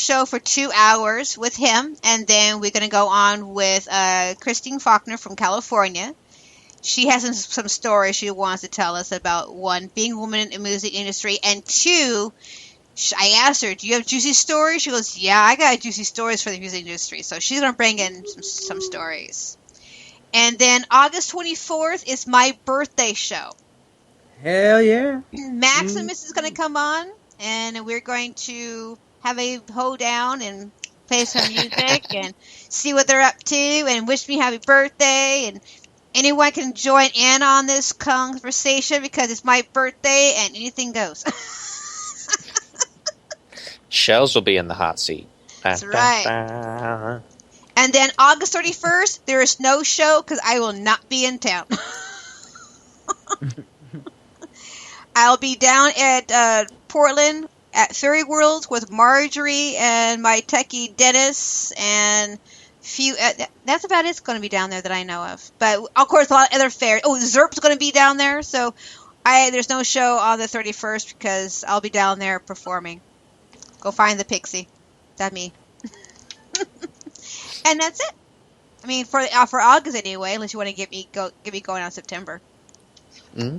show for 2 hours with him, and then we're going to go on with Christine Faulkner from California. She has some stories she wants to tell us about, one, being a woman in the music industry, and two, I asked her, do you have juicy stories? She goes, yeah, I got juicy stories for the music industry. So she's going to bring in some stories. And then August 24th is my birthday show. Hell yeah. Maximus is going to come on, and we're going to have a hoedown and play some music and see what they're up to and wish me happy birthday. And anyone can join in on this conversation because it's my birthday and anything goes. Shells will be in the hot seat. That's right. And then August 31st, there is no show because I will not be in town. I'll be down at Portland at Fairy World with Marjorie and my techie Dennis and few. That's about it. It's going to be down there that I know of. But of course, a lot of other fairs. Oh, Zerp's going to be down there. So there's no show on the 31st because I'll be down there performing. Go find the pixie. That's me. And that's it. I mean, for August anyway, unless you want to get me going on September. Mm-hmm.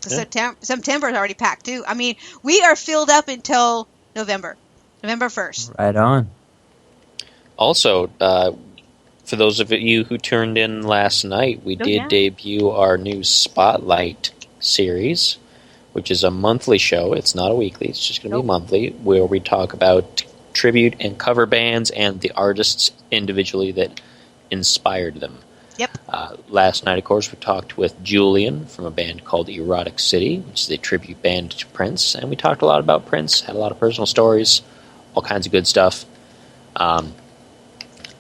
Yeah. September is already packed too. I mean, we are filled up until November 1st. Right on. Also, for those of you who turned in last night, we did debut our new Spotlight series, which is a monthly show. It's not a weekly. It's just going to be monthly, where we talk about tribute and cover bands and the artists individually that inspired them. Yep. Last night, of course, we talked with Julian from a band called Erotic City, which is a tribute band to Prince, and we talked a lot about Prince, had a lot of personal stories, all kinds of good stuff. I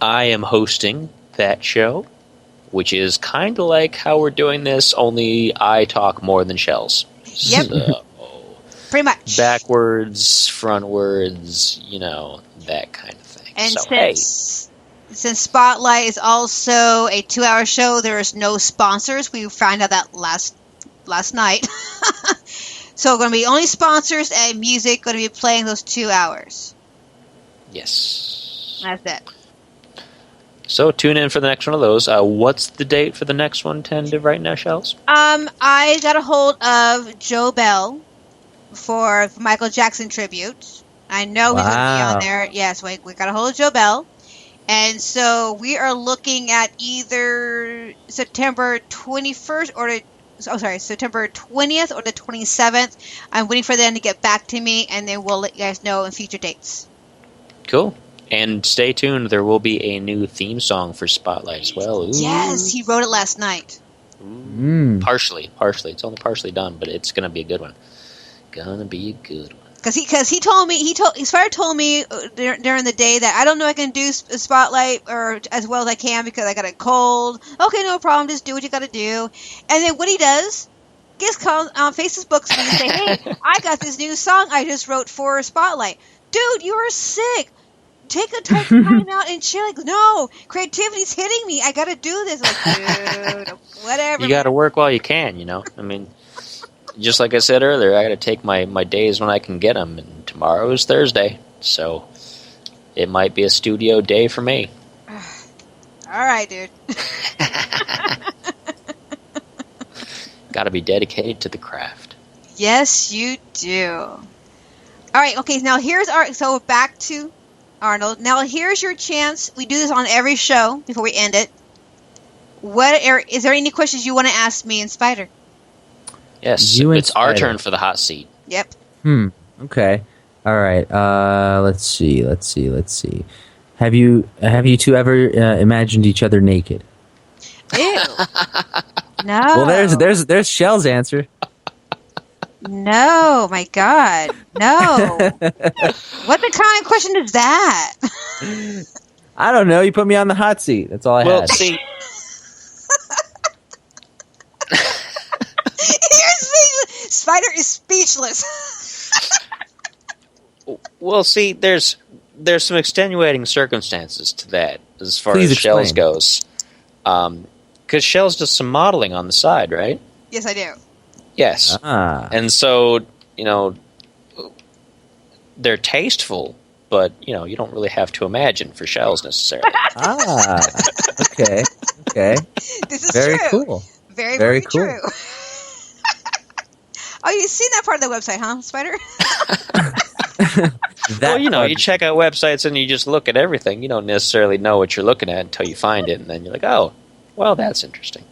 am hosting that show, which is kind of like how we're doing this, only I talk more than Shells. Yep. So, pretty much. Backwards, frontwards, that kind of thing. And so, since Spotlight is also a 2-hour show, there is no sponsors. We found out that last night. So going to be only sponsors and music going to be playing those 2 hours. Yes. That's it. So tune in for the next one of those. What's the date for the next one tentative right now, Shells? I got a hold of Joe Bell for Michael Jackson tribute. I know he's going to be on there. Yes, we got a hold of Joe Bell. And so we are looking at either September 21st September 20th or the 27th. I'm waiting for them to get back to me, and then we'll let you guys know in future dates. Cool. And stay tuned. There will be a new theme song for Spotlight as well. Ooh. Yes, he wrote it last night. Partially. It's only partially done, but it's going to be a good one. Gonna be a good one. Because he told me, Spider told me during the day that I don't know I can do Spotlight or as well as I can because I got a cold. Okay, no problem. Just do what you got to do. And then what he does, gets called on Facebook and say, "Hey, I got this new song I just wrote for Spotlight, dude. You are sick. Take a time out and chill." Like, no, creativity's hitting me. I got to do this. Like, dude, whatever. You got to work while you can. I mean. Just like I said earlier, I got to take my days when I can get them, and tomorrow is Thursday, so it might be a studio day for me. All right, dude. Got to be dedicated to the craft. Yes, you do. All right, okay, now so back to Arnold. Now here's your chance. We do this on every show before we end it. Is there any questions you want to ask me and Spider? Yes, it's our turn for the hot seat. Yep. Okay. All right. Let's see. Have you two ever imagined each other naked? Ew. No. Well, there's Shell's answer. No, my God, no. What the kind of question is that? I don't know. You put me on the hot seat. That's all I had. Well, see. Spider is speechless. Well, see, there's some extenuating circumstances to that as far Please as explain. Shells goes. Because Shells does some modeling on the side, right? Yes, I do. Yes. And so, they're tasteful but you don't really have to imagine for shells necessarily. Okay. This is Very true. cool. Very cool. true. Oh, you've seen that part of the website, huh, Spider? That Well, you check out websites and you just look at everything. You don't necessarily know what you're looking at until you find it, and then you're like, oh, well, that's interesting.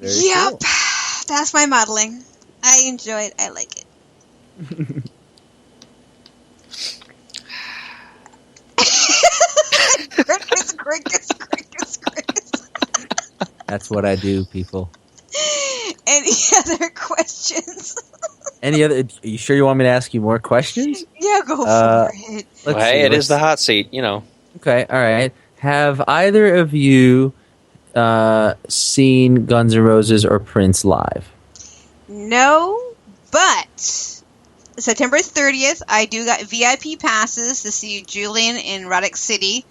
Very Yep. cool. That's my modeling. I enjoy it. I like it. Crickets. That's what I do, people. Any other questions? Any other? Are you sure you want me to ask you more questions? Yeah, go for it. Well, hey, it is the hot seat, Okay, all right. Have either of you seen Guns N' Roses or Prince live? No, but September 30th, I do got VIP passes to see Julian in Roddick City,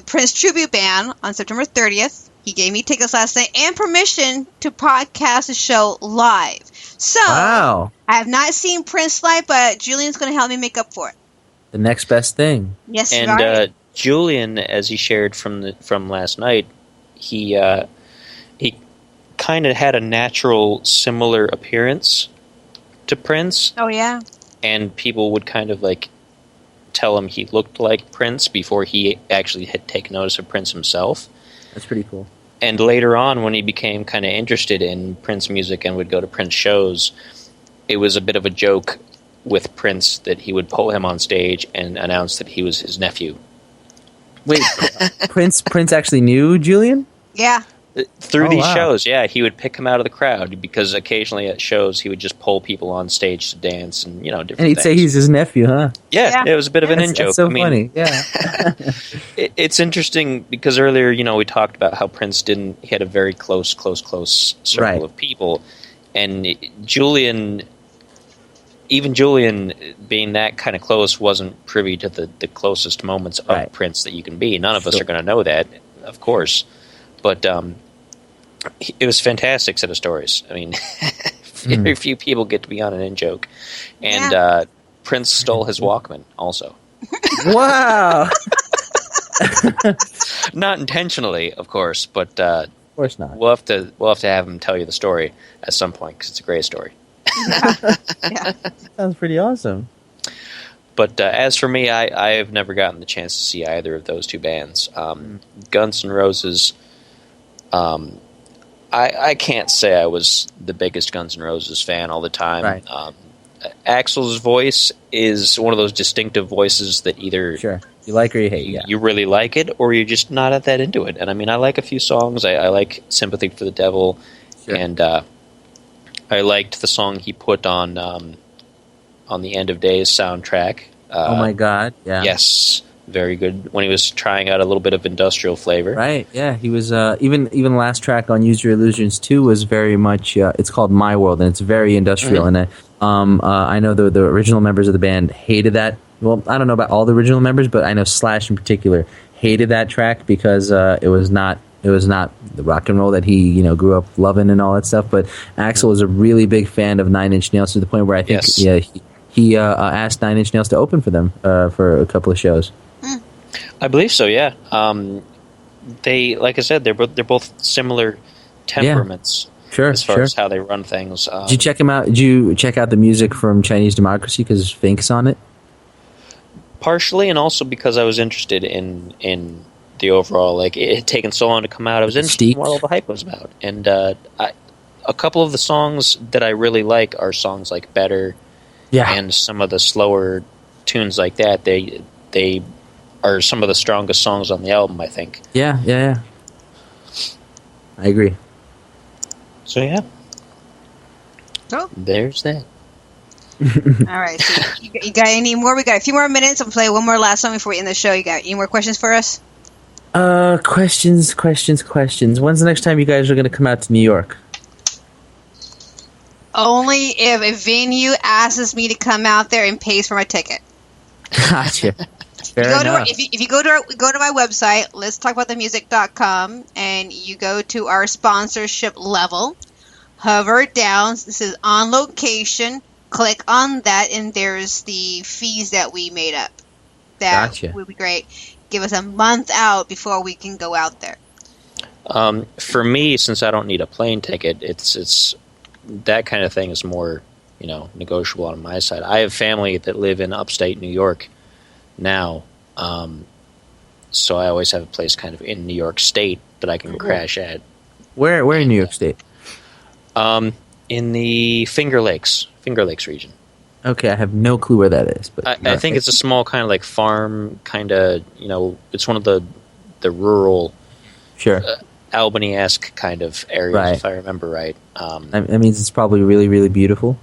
Prince Tribute Band on September 30th. He gave me tickets last night and permission to podcast the show live. So, Wow. I have not seen Prince live, but Julian's going to help me make up for it. The next best thing. Yes, And right. Julian, as he shared from last night, he kind of had a natural similar appearance to Prince, Oh, yeah. and people would kind of like tell him he looked like Prince before he actually had taken notice of Prince himself. That's pretty cool. And later on, when he became kind of interested in Prince music and would go to Prince shows, it was a bit of a joke with Prince that he would pull him on stage and announce that he was his nephew. Wait, Prince actually knew Julian? Yeah. Through Oh, these wow. shows, yeah, he would pick him out of the crowd because occasionally at shows he would just pull people on stage to dance and different And he'd things. say he's his nephew, huh? yeah, Yeah. it was a bit of an in joke. That's so I mean, funny. Yeah. It's interesting because earlier, we talked about how Prince he had a very close circle Right. of people, and Julian, even Julian being that kind of close, wasn't privy to the closest moments of Right. Prince that you can be. None of us Sure. are going to know that, of course, but it was a fantastic set of stories. I mean, very few people get to be on an in joke, and Prince stole his Walkman also. Wow. Not intentionally, of course, but Of course not. we'll have to have him tell you the story at some point because it's a great story. Yeah. Sounds pretty awesome. But as for me, I have never gotten the chance to see either of those two bands. Guns N' Roses. I can't say I was the biggest Guns N' Roses fan all the time. Right. Axl's voice is one of those distinctive voices that either Sure. You like or you hate, yeah. you really like it or you're just not that into it. And I mean, I like a few songs. I like Sympathy for the Devil, Sure. and I liked the song he put on the End of Days soundtrack. Oh my god, yeah. Yes, very good. When he was trying out a little bit of industrial flavor. Right, yeah. He was even the last track on Use Your Illusions 2 was very much it's called My World, and it's very industrial, and I know the original members of the band hated that. Well, I don't know about all the original members, but I know Slash in particular hated that track because it was not the rock and roll that he grew up loving and all that stuff. But Axl was a really big fan of Nine Inch Nails to the point where I think Yes. he asked Nine Inch Nails to open for them for a couple of shows. I believe so. Yeah. They, like I said, they're both similar temperaments Sure, as far sure. as how they run things. Did you check him out? Did you check out the music from Chinese Democracy because Fink's on it? Partially, and also because I was interested in the overall. Like, it had taken so long to come out. I was interested in what all the hype was about, and a couple of the songs that I really like are songs like "Better," Yeah. and some of the slower tunes like that. They are some of the strongest songs on the album, I think. Yeah. I agree. So yeah, Oh. there's that. All right. So you got any more? We got a few more minutes. I'll play one more last song before we end the show. You got any more questions for us? Questions. When's the next time you guys are going to come out to New York? Only if a venue asks me to come out there and pays for my ticket. Gotcha. Fair Go to enough. if you go to my website, let's talk about the music.com, and you go to our sponsorship level. hover down. This is On Location. Click on that, and there's the fees that we made up. That Gotcha. would be great. Give us a month out before we can go out there. For me, since I don't need a plane ticket, it's that kind of thing is more, negotiable on my side. I have family that live in upstate New York now, so I always have a place kind of in New York State that I can crash at. Where in New York State? In the Finger Lakes region. Okay, I have no clue where that is. But I think it's a small kind of like farm kind of, it's one of the rural, sure. Albany-esque kind of areas, Right. if I remember right. That means it's probably really, really beautiful.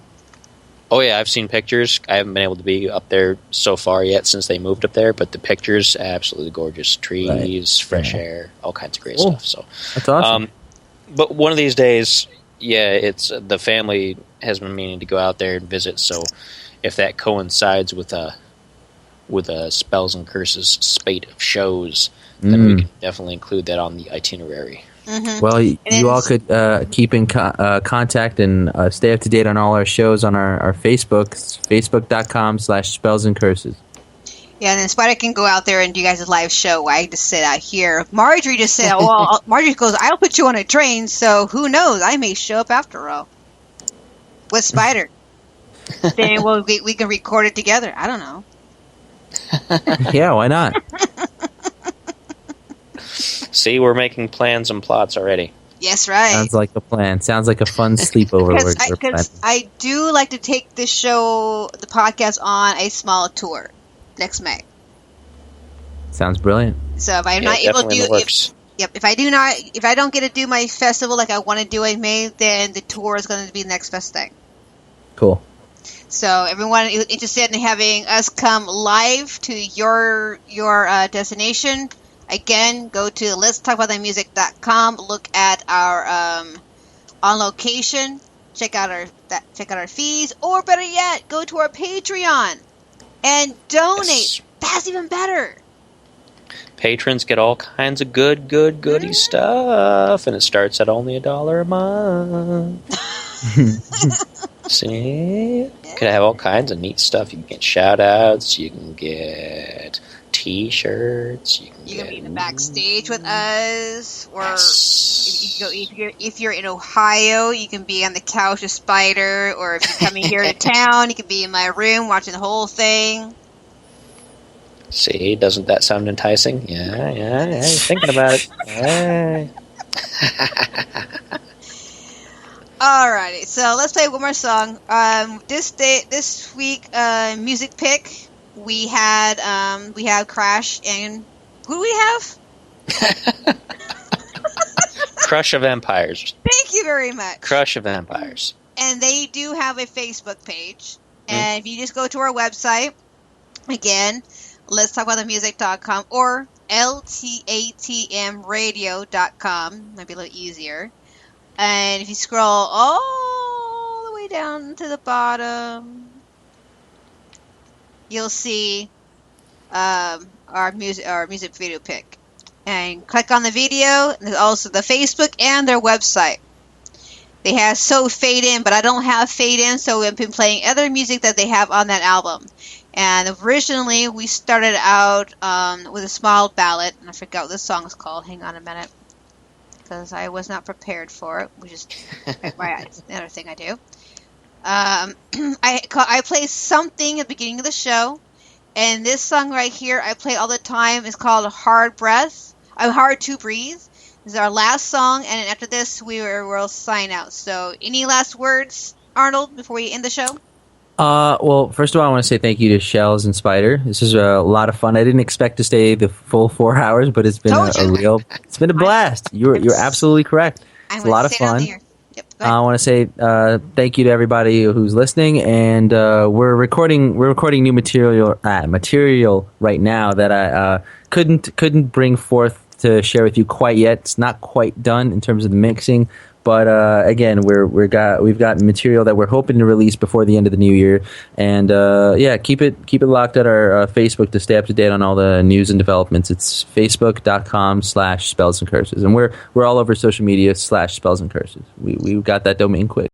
Oh yeah, I've seen pictures. I haven't been able to be up there so far yet since they moved up there, but the pictures, absolutely gorgeous. Trees, Right. fresh Yeah. air, all kinds of great Cool. stuff. So, That's awesome. but one of these days, it's the family has been meaning to go out there and visit. So, if that coincides with a Spells and Curses spate of shows, then we can definitely include that on the itinerary. Mm-hmm. Well, you And all could keep in contact and stay up to date on all our shows on our Facebook. It's facebook.com/spells and curses. Yeah, and then Spider can go out there and do you guys a live show while I just sit out here. Marjorie just said, well, Marjorie goes, I'll put you on a train, so who knows? I may show up after all. With Spider. Then we can record it together. I don't know. Yeah, why not? See, we're making plans and plots already. Yes, right. Sounds like a plan. Sounds like a fun sleepover. we're planning. Because I do like to take this show, the podcast, on a small tour next May. Sounds brilliant. So if I'm not able to definitely in do the works. if I don't get to do my festival like I want to do in May, then the tour is going to be the next best thing. Cool. So everyone interested in having us come live to your destination, again, go to letstalkaboutthemusic.com, look at our On Location, check out our fees, or better yet, go to our Patreon and donate. Yes. That's even better. Patrons get all kinds of goody stuff, and it starts at only $1 a month. See? Could have all kinds of neat stuff. You can get shout-outs, you can get T-shirts, you can be in the backstage with us, or Yes. if you're in Ohio, you can be on the couch with Spider, or if you're coming here to town, you can be in my room watching the whole thing. See, doesn't that sound enticing? Yeah, you're thinking about it. Yeah. Alrighty, so let's play one more song. This week, music pick, we have Crash, and who do we have? Crush of Empires. Thank you very much. Crush of Empires. And they do have a Facebook page, and if you just go to our website, again, let's talk about themusic.com or ltatmradio.com, might be a little easier. And if you scroll all the way down to the bottom, you'll see our music video pick. And click on the video. There's also the Facebook and their website. They have So Fade In, but I don't have Fade In, so we've been playing other music that they have on that album. And originally, we started out with a small ballad, and I forgot what this song is called. Hang on a minute, because I was not prepared for it, which is another thing I do. I play something at the beginning of the show, and this song right here I play all the time. It's called Hard to Breathe. This is our last song, and after this we'll sign out. So, any last words, Arnold, before we end the show? Well, first of all, I want to say thank you to Shells and Spider. This is a lot of fun. I didn't expect to stay the full 4 hours, but it's been it's been a blast. You're absolutely correct. It's a lot of fun. Yep, I want to say thank you to everybody who's listening, and we're recording new material right now that I couldn't bring forth to share with you quite yet. It's not quite done in terms of the mixing, But again, we've got material that we're hoping to release before the end of the new year, and keep it locked at our Facebook to stay up to date on all the news and developments. It's facebook.com/spells and curses, and we're all over social media /spells and curses. We've got that domain quick.